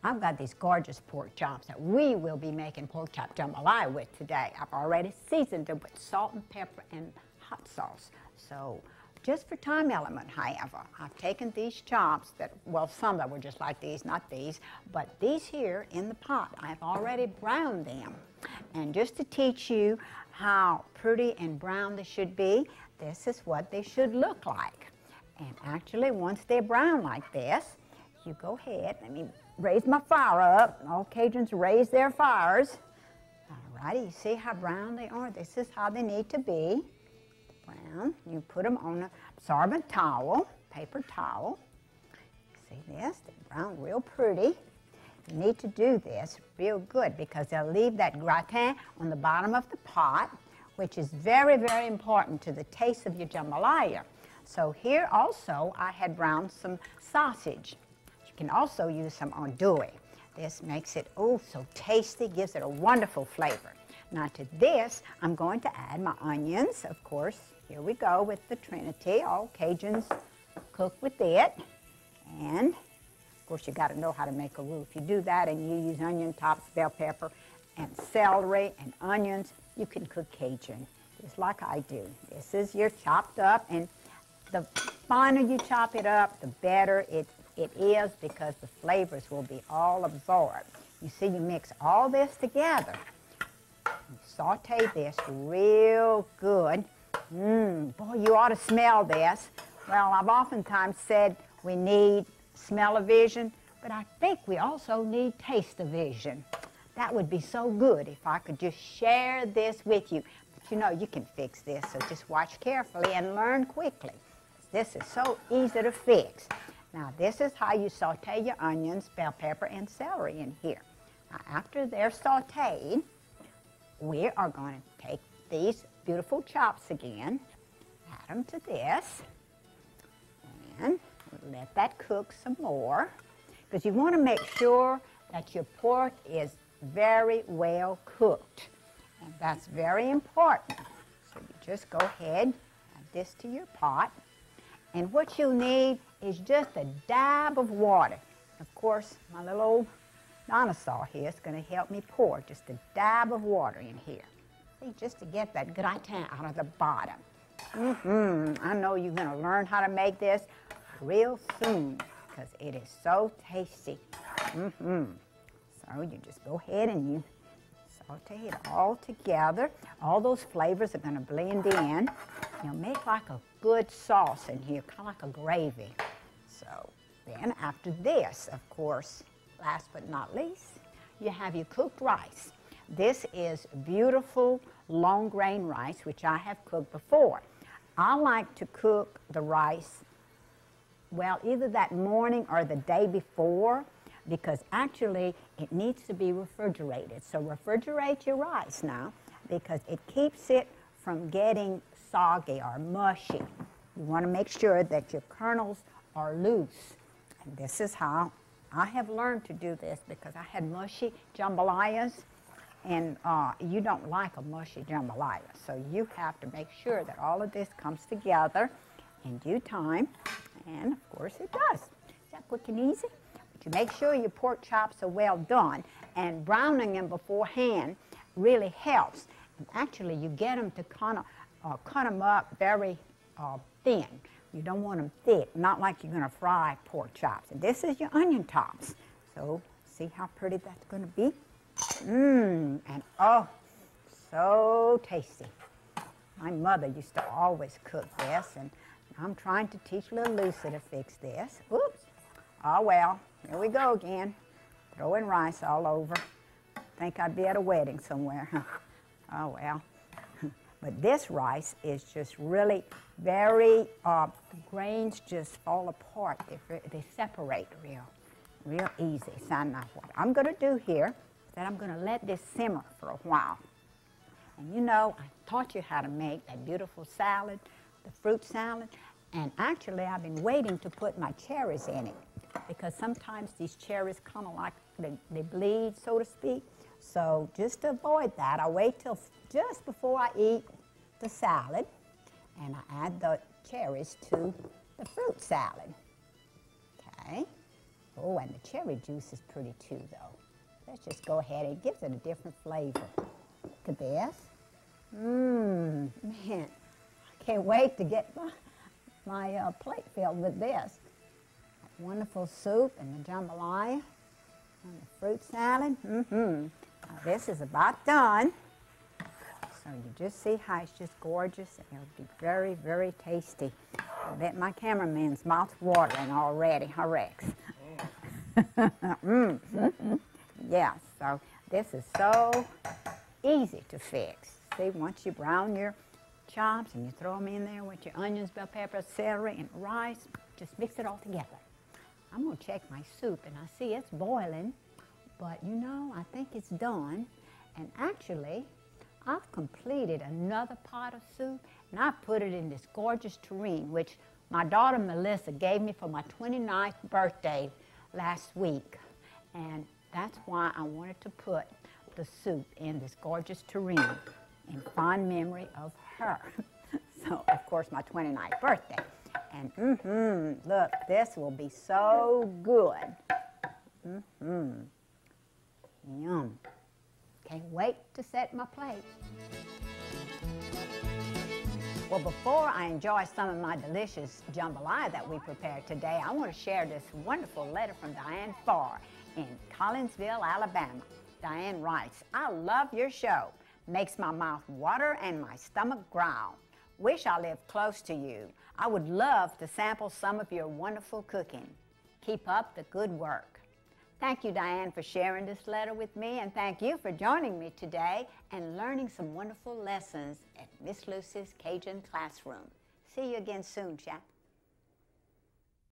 I've got these gorgeous pork chops that we will be making pork chop jambalaya with today. I've already seasoned them with salt and pepper and hot sauce. So just for time element, however, I've taken these chops that, well, some that were just like these, not these, but these here in the pot, I've already browned them. And just to teach you how pretty and brown they should be, this is what they should look like. And actually, once they're brown like this, you go ahead, let me raise my fire up. All Cajuns raise their fires. All righty, you see how brown they are? This is how they need to be. Brown. You put them on an absorbent towel, paper towel. See this? They're brown real pretty. You need to do this real good because they'll leave that gratin on the bottom of the pot, which is very, very important to the taste of your jambalaya. So here also I had browned some sausage. You can also use some andouille. This makes it, oh, so tasty, gives it a wonderful flavor. Now to this, I'm going to add my onions, of course. Here we go with the Trinity. All Cajuns cook with it. And, of course, you got to know how to make a roux. If you do that and you use onion tops, bell pepper, and celery and onions, you can cook Cajun, just like I do. This is your chopped up, and the finer you chop it up, the better it is because the flavors will be all absorbed. You see, you mix all this together. You saute this real good. Boy, you ought to smell this. Well, I've oftentimes said we need smell-o-vision, but I think we also need taste-o-vision. That would be so good if I could just share this with you. But you know, you can fix this, so just watch carefully and learn quickly. This is so easy to fix. Now, this is how you saute your onions, bell pepper, and celery in here. Now, after they're sauteed, we are going to take these beautiful chops again, add them to this, and let that cook some more. Because you want to make sure that your pork is very well cooked. And that's very important. So you just go ahead, add this to your pot. And what you'll need is just a dab of water. Of course, my little old dinosaur here is going to help me pour just a dab of water in here. See, just to get that gratin out of the bottom. I know you're going to learn how to make this real soon because it is so tasty. So you just go ahead and you saute it all together. All those flavors are going to blend in. You'll make like a good sauce in here, kind of like a gravy. So then after this, of course, last but not least, you have your cooked rice. This is beautiful long grain rice, which I have cooked before. I like to cook the rice, well, either that morning or the day before, because actually it needs to be refrigerated. So refrigerate your rice now because it keeps it from getting soggy or mushy. You want to make sure that your kernels are loose. And this is how I have learned to do this because I had mushy jambalayas, and you don't like a mushy jambalaya. So you have to make sure that all of this comes together in due time. And of course it does. Is that quick and easy? But you make sure your pork chops are well done, and browning them beforehand really helps. And actually, you get them to kind of cut them up very thin. You don't want them thick, not like you're going to fry pork chops. And this is your onion tops. So see how pretty that's going to be? And oh, so tasty. My mother used to always cook this, and I'm trying to teach little Lucy to fix this. Oops. Oh, well, here we go again. Throwing rice all over. Think I'd be at a wedding somewhere. Oh, well. But this rice is just really very, the grains just fall apart. They separate real easy. So now what I'm going to do here is that I'm going to let this simmer for a while. And you know, I taught you how to make that beautiful salad, the fruit salad. And actually, I've been waiting to put my cherries in it because sometimes these cherries kind of like, they bleed, so to speak. So just to avoid that, I wait till just before I eat the salad, and I add the cherries to the fruit salad. Okay, Oh, and the cherry juice is pretty too, though. Let's just go ahead. It gives it a different flavor. Look at this. Man, I can't wait to get my plate filled with this. Wonderful soup and the jambalaya and the fruit salad. Now, this is about done. So you just see how it's just gorgeous. It'll be very, very tasty. I bet my cameraman's mouth's watering already, huh, Rex? Yeah, so this is so easy to fix. See, once you brown your chops and you throw them in there with your onions, bell pepper, celery, and rice, just mix it all together. I'm going to check my soup, and I see it's boiling, but you know, I think it's done. And actually, I've completed another pot of soup, and I put it in this gorgeous tureen, which my daughter Melissa gave me for my 29th birthday last week. And that's why I wanted to put the soup in this gorgeous tureen in fond memory of her. So, of course, my 29th birthday. And look, this will be so good. Yum. Can't wait to set my plate. Well, before I enjoy some of my delicious jambalaya that we prepared today, I want to share this wonderful letter from Diane Farr in Collinsville, Alabama. Diane writes, I love your show. Makes my mouth water and my stomach growl. Wish I lived close to you. I would love to sample some of your wonderful cooking. Keep up the good work. Thank you, Diane, for sharing this letter with me, and thank you for joining me today and learning some wonderful lessons at Miss Lucy's Cajun Classroom. See you again soon, chat.